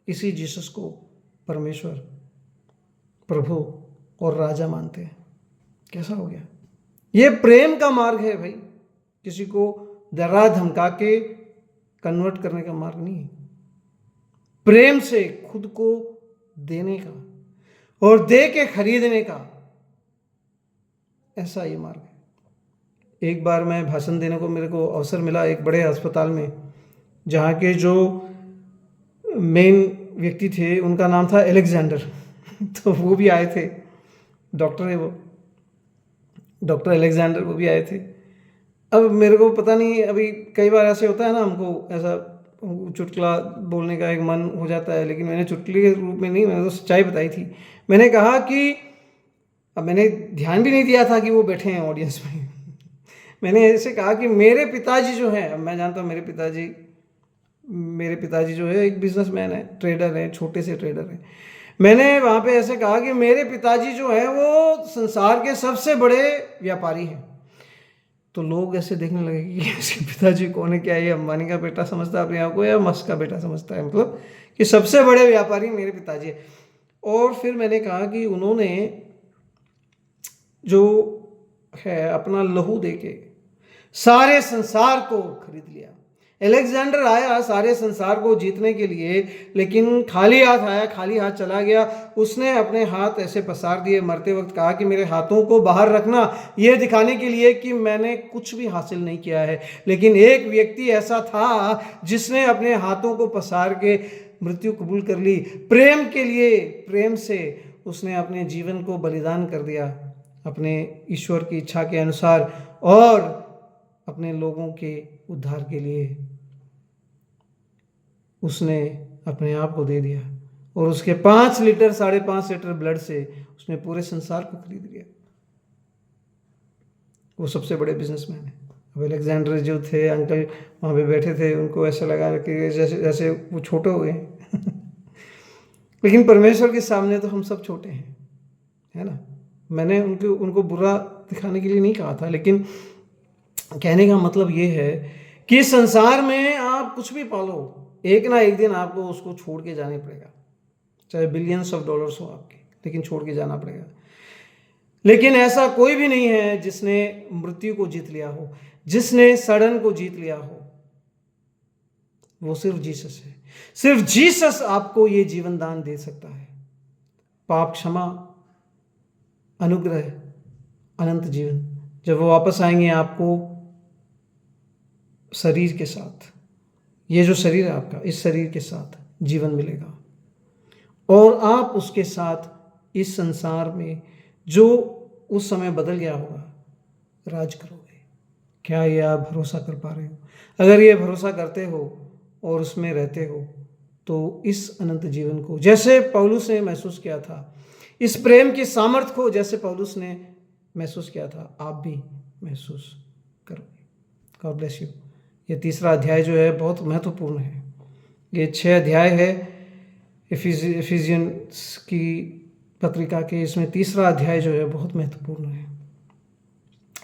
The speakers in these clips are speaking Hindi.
इसी जीसस को परमेश्वर, प्रभु और राजा मानते हैं। कैसा हो गया? ये प्रेम का मार्ग है भाई, किसी को डरा धमका के कन्वर्ट करने का मार्ग नहीं है। प्रेम से खुद को देने का और दे के खरीदने का, ऐसा ये मार्ग है। एक बार मैं भाषण देने को मेरे को अवसर मिला एक बड़े अस्पताल में, जहाँ के जो मेन व्यक्ति थे उनका नाम था एलेक्जेंडर तो वो भी आए थे, डॉक्टर है वो, डॉक्टर एलेक्जेंडर, वो भी आए थे। अब मेरे को पता नहीं, अभी कई बार ऐसे होता है ना, हमको ऐसा चुटकुला बोलने का एक मन हो जाता है, लेकिन मैंने चुटकुले के रूप में नहीं, मैंने तो सच्चाई बताई थी। मैंने कहा कि, अब मैंने ध्यान भी नहीं दिया था कि वो बैठे हैं ऑडियंस में मैंने ऐसे कहा कि मेरे पिताजी जो हैं, अब मैं जानता हूँ मेरे पिताजी जो है एक बिजनेसमैन है, ट्रेडर है, छोटे से ट्रेडर है। मैंने वहाँ पे ऐसे कहा कि मेरे पिताजी जो हैं वो संसार के सबसे बड़े व्यापारी हैं। तो लोग ऐसे देखने लगे कि इसके पिताजी कौन है, क्या ये अंबानी का बेटा समझता है अपने आप को या मस्क का बेटा समझता है, मतलब कि सबसे बड़े व्यापारी मेरे पिताजी है। और फिर मैंने कहा कि उन्होंने जो है अपना लहू देके सारे संसार को खरीद लिया। एलेक्जेंडर आया सारे संसार को जीतने के लिए, लेकिन खाली हाथ आया, खाली हाथ चला गया। उसने अपने हाथ ऐसे पसार दिए, मरते वक्त कहा कि मेरे हाथों को बाहर रखना, यह दिखाने के लिए कि मैंने कुछ भी हासिल नहीं किया है। लेकिन एक व्यक्ति ऐसा था जिसने अपने हाथों को पसार के मृत्यु कबूल कर ली। प्रेम के लिए, प्रेम से उसने अपने जीवन को बलिदान कर दिया, अपने ईश्वर की इच्छा के अनुसार और अपने लोगों के उद्धार के लिए उसने अपने आप को दे दिया। और उसके 5 लीटर 5.5 लीटर ब्लड से उसने पूरे संसार को खरीद लिया। वो सबसे बड़े बिजनेसमैन है। अब अलेक्जेंडर जो थे अंकल वहाँ पे बैठे थे, उनको ऐसा लगा कि जैसे जैसे वो छोटे हो गए लेकिन परमेश्वर के सामने तो हम सब छोटे हैं, है ना। मैंने उनको बुरा दिखाने के लिए नहीं कहा था, लेकिन कहने का मतलब ये है कि संसार में आप कुछ भी पालो, एक ना एक दिन आपको उसको छोड़ के जाना पड़ेगा, चाहे बिलियंस ऑफ डॉलर्स हो आपके, लेकिन छोड़ के जाना पड़ेगा। लेकिन ऐसा कोई भी नहीं है जिसने मृत्यु को जीत लिया हो, जिसने सड़न को जीत लिया हो। वो सिर्फ जीसस है। सिर्फ जीसस आपको ये जीवन दान दे सकता है, पाप क्षमा, अनुग्रह, अनंत जीवन। जब वो वापस आएंगे आपको शरीर के साथ, ये जो शरीर है आपका, इस शरीर के साथ जीवन मिलेगा और आप उसके साथ इस संसार में जो उस समय बदल गया होगा राज करोगे। क्या ये आप भरोसा कर पा रहे हो? अगर ये भरोसा करते हो और उसमें रहते हो तो इस अनंत जीवन को, जैसे पौलुस ने महसूस किया था, इस प्रेम की सामर्थ्य को जैसे पौलुस ने महसूस किया था, आप भी महसूस करोगे। God bless you. ये 3रा अध्याय जो है बहुत महत्वपूर्ण है। ये 6 अध्याय है इफिसियंस की पत्रिका के, इसमें 3रा अध्याय जो है बहुत महत्वपूर्ण है।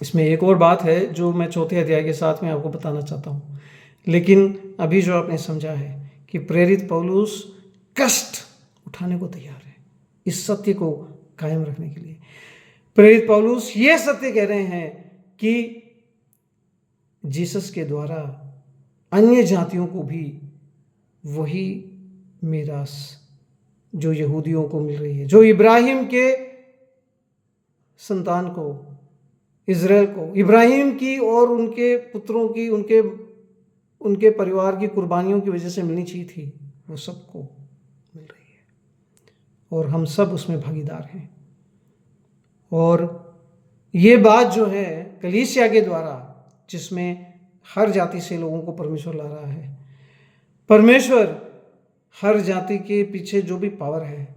इसमें एक और बात है जो मैं 4थे अध्याय के साथ में आपको बताना चाहता हूँ, लेकिन अभी जो आपने समझा है कि प्रेरित पौलुस कष्ट उठाने को तैयार है इस सत्य को कायम रखने के लिए। प्रेरित पौलुस ये सत्य कह रहे हैं कि जीसस के द्वारा अन्य जातियों को भी वही मीरास जो यहूदियों को मिल रही है, जो इब्राहिम के संतान को, इज़राइल को, इब्राहिम की और उनके पुत्रों की, उनके परिवार की कुर्बानियों की वजह से मिलनी चाहिए थी, वो सबको मिल रही है और हम सब उसमें भागीदार हैं। और ये बात जो है कलीसिया के द्वारा, जिसमें हर जाति से लोगों को परमेश्वर ला रहा है, परमेश्वर हर जाति के पीछे जो भी पावर है,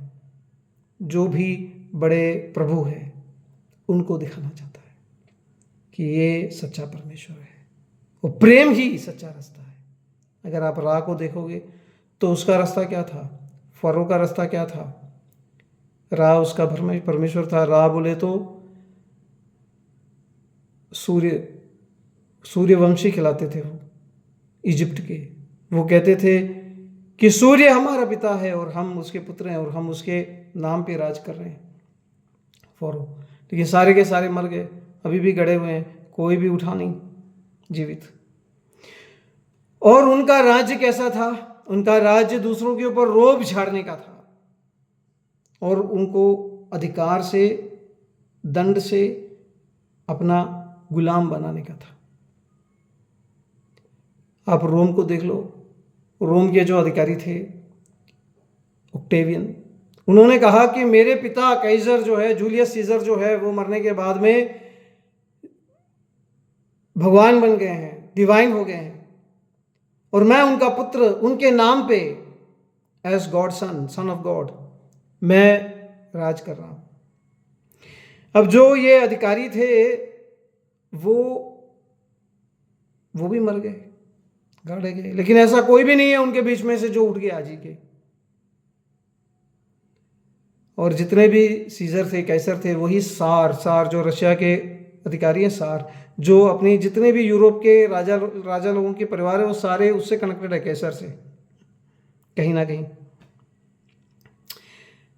जो भी बड़े प्रभु है, उनको दिखाना चाहता है कि ये सच्चा परमेश्वर है। वो प्रेम ही सच्चा रास्ता है। अगर आप राह को देखोगे तो उसका रास्ता क्या था, फरो का रास्ता क्या था? राह उसका परमेश्वर था। राह बोले तो सूर्यवंशी खिलाते थे वो इजिप्ट के। वो कहते थे कि सूर्य हमारा पिता है और हम उसके पुत्र हैं और हम उसके नाम पे राज कर रहे हैं। फॉरो, लेकिन सारे के सारे मर गए, अभी भी गड़े हुए हैं, कोई भी उठा नहीं जीवित। और उनका राज्य कैसा था? उनका राज्य दूसरों के ऊपर रोब झाड़ने का था और उनको अधिकार से, दंड से अपना गुलाम बनाने का था। आप रोम को देख लो, रोम के जो अधिकारी थे ऑक्टेवियन, उन्होंने कहा कि मेरे पिता कैसर जो है, जूलियस सीजर जो है, वो मरने के बाद में भगवान बन गए हैं, डिवाइन हो गए हैं, और मैं उनका पुत्र, उनके नाम पे as God son of God मैं राज कर रहा हूं। अब जो ये अधिकारी थे वो भी मर गए, गाड़े गए, लेकिन ऐसा कोई भी नहीं है उनके बीच में से जो उठ गया जी के। और जितने भी सीजर थे, कैसर थे, वही सार जो रशिया के अधिकारी हैं, सार जो अपनी जितने भी यूरोप के राजा लोगों के परिवार है, वो सारे उससे कनेक्टेड है, कैसर से कहीं ना कहीं।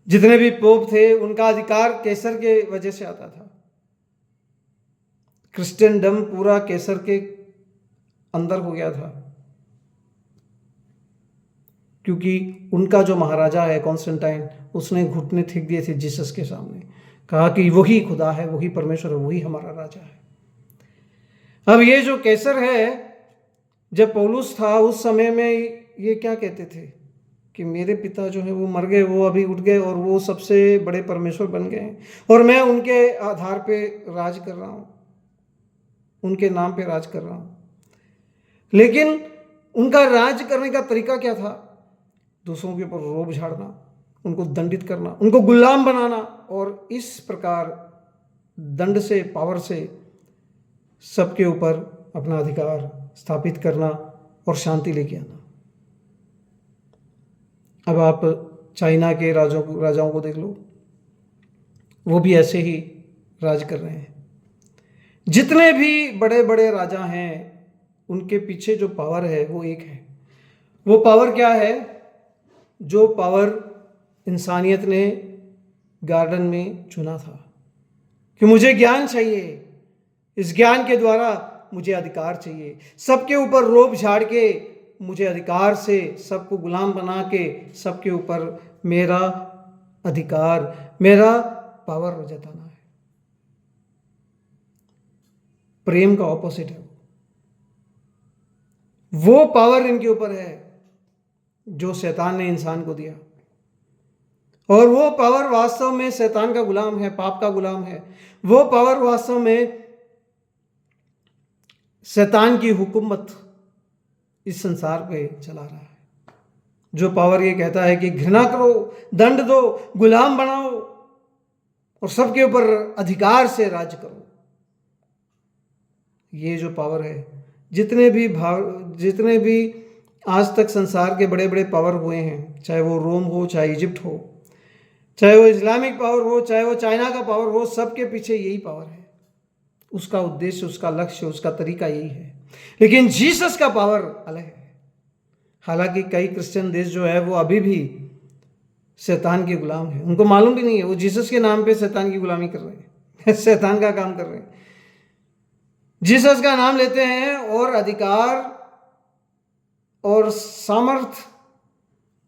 जितने भी पोप थे उनका अधिकार कैसर के वजह से आता था। क्रिश्चियनडम पूरा कैसर के अंदर हो गया था, क्योंकि उनका जो महाराजा है कॉन्स्टेंटाइन, उसने घुटने टेक दिए थे जीसस के सामने, कहा कि वही खुदा है, वही परमेश्वर है, वही हमारा राजा है। अब ये जो कैसर है, जब पौलुस था उस समय में ये क्या कहते थे कि मेरे पिता जो है वो मर गए, वो अभी उठ गए और वो सबसे बड़े परमेश्वर बन गए और मैं उनके आधार पे राज कर रहा हूं, उनके नाम पे राज कर रहा हूं। लेकिन उनका राज करने का तरीका क्या था? दूसरों के ऊपर रोब झाड़ना, उनको दंडित करना, उनको गुलाम बनाना, और इस प्रकार दंड से, पावर से सबके ऊपर अपना अधिकार स्थापित करना और शांति लेके आना। अब आप चाइना के राजाओं को देख लो, वो भी ऐसे ही राज कर रहे हैं। जितने भी बड़े बड़े राजा हैं, उनके पीछे जो पावर है वो एक है। वो पावर क्या है? जो पावर इंसानियत ने गार्डन में चुना था कि मुझे ज्ञान चाहिए, इस ज्ञान के द्वारा मुझे अधिकार चाहिए, सबके ऊपर रोब झाड़ के मुझे अधिकार से सबको गुलाम बना के सबके ऊपर मेरा अधिकार, मेरा पावर जताना है। प्रेम का ऑपोजिट है वो पावर इनके ऊपर है जो शैतान ने इंसान को दिया, और वो पावर वास्तव में शैतान का गुलाम है, पाप का गुलाम है। वो पावर वास्तव में शैतान की हुकूमत इस संसार पे चला रहा है। जो पावर ये कहता है कि घृणा करो, दंड दो, गुलाम बनाओ और सबके ऊपर अधिकार से राज करो। ये जो पावर है, जितने भी आज तक संसार के बड़े बड़े पावर हुए हैं, चाहे वो रोम हो, चाहे इजिप्ट हो, चाहे वो इस्लामिक पावर हो, चाहे वो चाइना का पावर हो, सबके पीछे यही पावर है। उसका उद्देश्य, उसका लक्ष्य, उसका तरीका यही है। लेकिन जीसस का पावर अलग है। हालांकि कई क्रिश्चियन देश जो है वो अभी भी शैतान के गुलाम है, उनको मालूम भी नहीं है, वो जीसस के नाम पे शैतान की गुलामी कर रहे हैं, शैतान का काम कर रहे हैं। जीसस का नाम लेते हैं और अधिकार और सामर्थ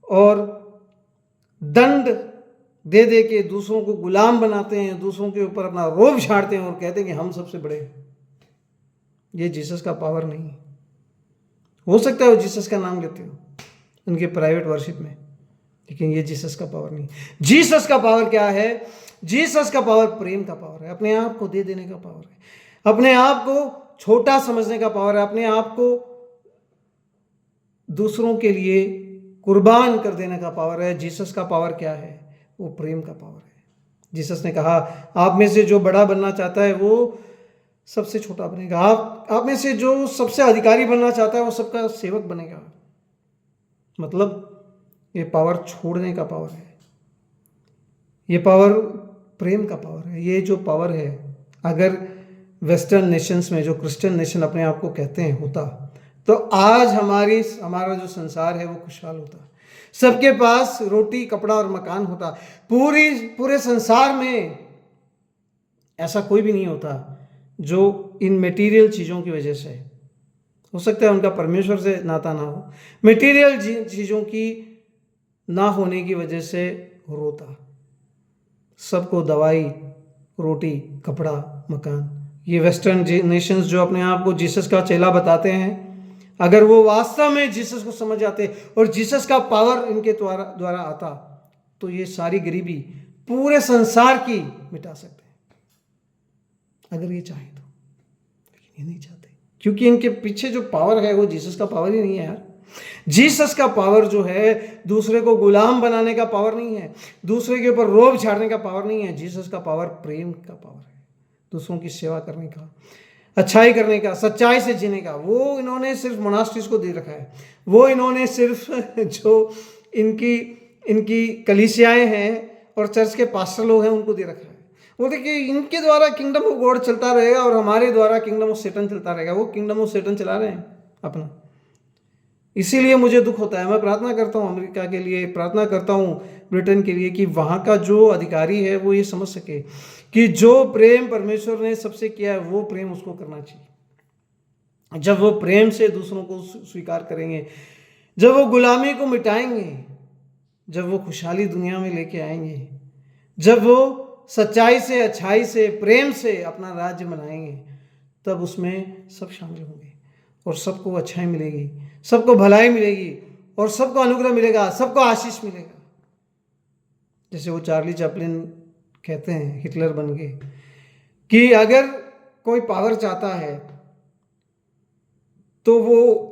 और दंड दे दे के दूसरों को गुलाम बनाते हैं, दूसरों के ऊपर अपना रोब झाड़ते हैं और कहते हैं कि हम सबसे बड़े हैं। ये जीसस का पावर नहीं है। हो सकता है वो जीसस का नाम लेते हो उनके प्राइवेट वर्शिप में, लेकिन ये जीसस का पावर नहीं। जीसस का पावर क्या है? जीसस का पावर प्रेम का पावर है, अपने आप को दे देने का पावर है, अपने आप को छोटा समझने का पावर है, अपने आप को दूसरों के लिए कुर्बान कर देने का पावर है। जीसस का पावर क्या है? वो प्रेम का पावर है। जीसस ने कहा, आप में से जो बड़ा बनना चाहता है वो सबसे छोटा बनेगा। आप में से जो सबसे अधिकारी बनना चाहता है वो सबका सेवक बनेगा। मतलब ये पावर छोड़ने का पावर है, ये पावर प्रेम का पावर है। ये जो पावर है, अगर वेस्टर्न नेशंस में जो क्रिश्चियन नेशन अपने आप को कहते हैं होता, तो आज हमारा जो संसार है वो खुशहाल होता। सबके पास रोटी, कपड़ा और मकान होता। पूरे संसार में ऐसा कोई भी नहीं होता जो इन मटेरियल चीज़ों की वजह से, हो सकता है उनका परमेश्वर से नाता ना हो, मटेरियल चीज़ों की ना होने की वजह से रोता। सबको दवाई, रोटी, कपड़ा, मकान। ये वेस्टर्न नेशंस जो अपने आप को जीसस का चेला बताते हैं, अगर वो वास्तव में जीसस को समझ आते और जीसस का पावर इनके द्वारा आता तो ये सारी गरीबी पूरे संसार की मिटा सकते हैं, अगर ये चाहे तो। लेकिन ये नहीं चाहते, क्योंकि इनके पीछे जो पावर है वो जीसस का पावर ही नहीं है यार। जीसस का पावर जो है दूसरे को गुलाम बनाने का पावर नहीं है, दूसरे के ऊपर रोब झाड़ने का पावर नहीं है। जीसस का पावर प्रेम का पावर है, दूसरों की सेवा करने का, अच्छाई करने का, सच्चाई से जीने का। वो इन्होंने सिर्फ मोनास्ट्रीज को दे रखा है, वो इन्होंने सिर्फ जो इनकी कलीसियाएं हैं और चर्च के पास्टर लोग हैं उनको दे रखा है। वो देखिए इनके द्वारा किंगडम ऑफ गॉड चलता रहेगा और हमारे द्वारा किंगडम ऑफ सेटन चलता रहेगा। वो किंगडम ऑफ सेटन चला रहे हैं अपना। इसीलिए मुझे दुख होता है। मैं प्रार्थना करता हूँ अमेरिका के लिए, प्रार्थना करता हूँ ब्रिटेन के लिए, कि वहाँ का जो अधिकारी है वो ये समझ सके कि जो प्रेम परमेश्वर ने सबसे किया है वो प्रेम उसको करना चाहिए। जब वो प्रेम से दूसरों को स्वीकार करेंगे, जब वो गुलामी को मिटाएंगे, जब वो खुशहाली दुनिया में लेके आएंगे, जब वो सच्चाई से, अच्छाई से, प्रेम से अपना राज्य बनाएंगे, तब उसमें सब शामिल होंगे और सबको अच्छाई मिलेगी, सबको भलाई मिलेगी और सबको अनुग्रह मिलेगा, सबको आशीष मिलेगा। जैसे वो चार्ली चैपलिन कहते हैं, हिटलर बन गए, कि अगर कोई पावर चाहता है तो वो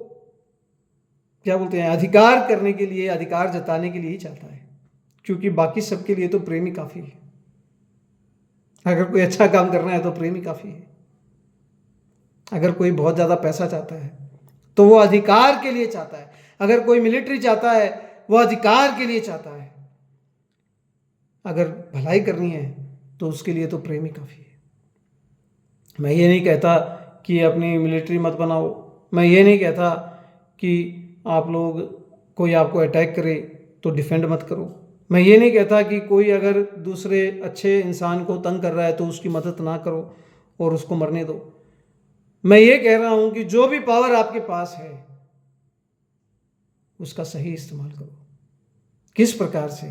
क्या बोलते हैं, अधिकार करने के लिए, अधिकार जताने के लिए ही चाहता है, क्योंकि बाकी सबके लिए तो प्रेम ही काफी है। अगर कोई अच्छा काम करना है तो प्रेम ही काफी है। अगर कोई बहुत ज्यादा पैसा चाहता है तो वो अधिकार के लिए चाहता है। अगर कोई मिलिट्री चाहता है वो अधिकार के लिए चाहता है। अगर भलाई करनी है तो उसके लिए तो प्रेम ही काफी है। मैं ये नहीं कहता कि अपनी मिलिट्री मत बनाओ, मैं ये नहीं कहता कि आप लोग, कोई आपको अटैक करे तो डिफेंड मत करो, मैं ये नहीं कहता कि कोई अगर दूसरे अच्छे इंसान को तंग कर रहा है तो उसकी मदद ना करो और उसको मरने दो। मैं ये कह रहा हूं कि जो भी पावर आपके पास है उसका सही इस्तेमाल करो। किस प्रकार से?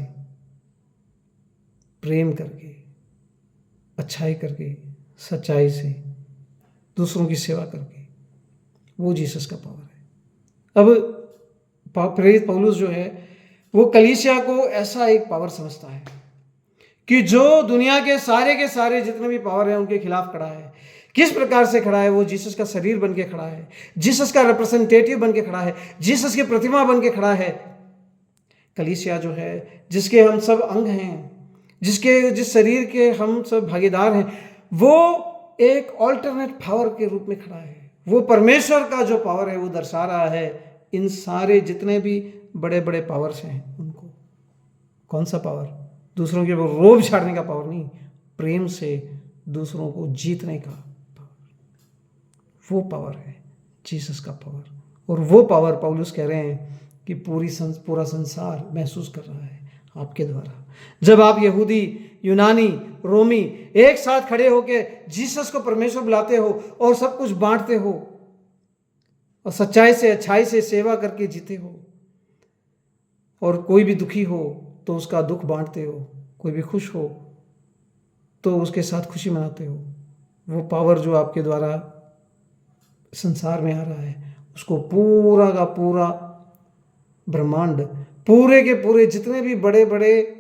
प्रेम करके, अच्छाई करके, सच्चाई से, दूसरों की सेवा करके। वो जीसस का पावर है। अब प्रेरित पौलुस जो है वो कलीसिया को ऐसा एक पावर समझता है कि जो दुनिया के सारे जितने भी पावर हैं उनके खिलाफ खड़ा है। किस प्रकार से खड़ा है? वो जीसस का शरीर बन के खड़ा है, जीसस का रिप्रेजेंटेटिव बन के खड़ा है, जीसस की प्रतिमा बन के खड़ा है। कलीसिया जो है, जिसके हम सब अंग हैं, जिस शरीर के हम सब भागीदार हैं, वो एक ऑल्टरनेट पावर के रूप में खड़ा है। वो परमेश्वर का जो पावर है वो दर्शा रहा है इन सारे जितने भी बड़े बड़े पावर्स हैं उनको। कौन सा पावर? दूसरों के ऊपर रोब झाड़ने का पावर नहीं, प्रेम से दूसरों को जीतने का पावर। वो पावर है जीसस का पावर। और वो पावर पौलुस कह रहे हैं कि पूरा संसार महसूस कर रहा है आपके द्वारा। जब आप यहूदी, यूनानी, रोमी एक साथ खड़े होकर जीसस को परमेश्वर बुलाते हो और सब कुछ बांटते हो और सच्चाई से, अच्छाई से सेवा करके जीते हो, और कोई भी दुखी हो तो उसका दुख बांटते हो, कोई भी खुश हो तो उसके साथ खुशी मनाते हो। वो पावर जो आपके द्वारा संसार में आ रहा है उसको पूरा का पूरा ब्रह्मांड, पूरे के पूरे जितने भी बड़े बड़े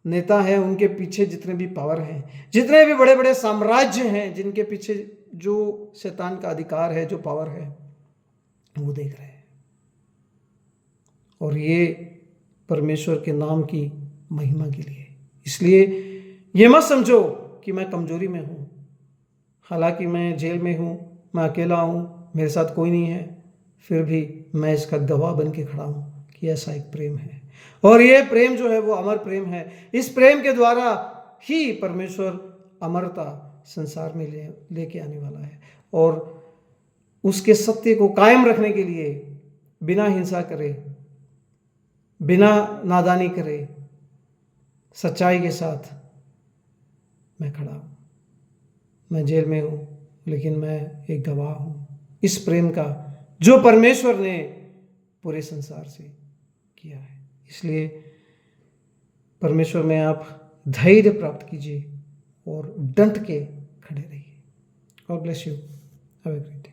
नेता हैं उनके पीछे जितने भी पावर हैं, जितने भी बड़े बड़े साम्राज्य हैं जिनके पीछे जो शैतान का अधिकार है, जो पावर है, वो देख रहे हैं। और ये परमेश्वर के नाम की महिमा के लिए। इसलिए ये मत समझो कि मैं कमजोरी में हूँ, हालांकि मैं जेल में हूँ, मैं अकेला हूँ, मेरे साथ कोई नहीं है, फिर भी मैं इसका गवाह बन के खड़ा हूँ कि ऐसा एक प्रेम है। और ये प्रेम जो है वो अमर प्रेम है। इस प्रेम के द्वारा ही परमेश्वर अमरता संसार में लेके आने वाला है, और उसके सत्य को कायम रखने के लिए बिना हिंसा करे, बिना नादानी करे सच्चाई के साथ मैं खड़ा हूँ। मैं जेल में हूँ, लेकिन मैं एक गवाह हूँ इस प्रेम का जो परमेश्वर ने पूरे संसार से किया है। इसलिए परमेश्वर में आप धैर्य प्राप्त कीजिए और डट के खड़े रहिए। God bless you. Have a great day.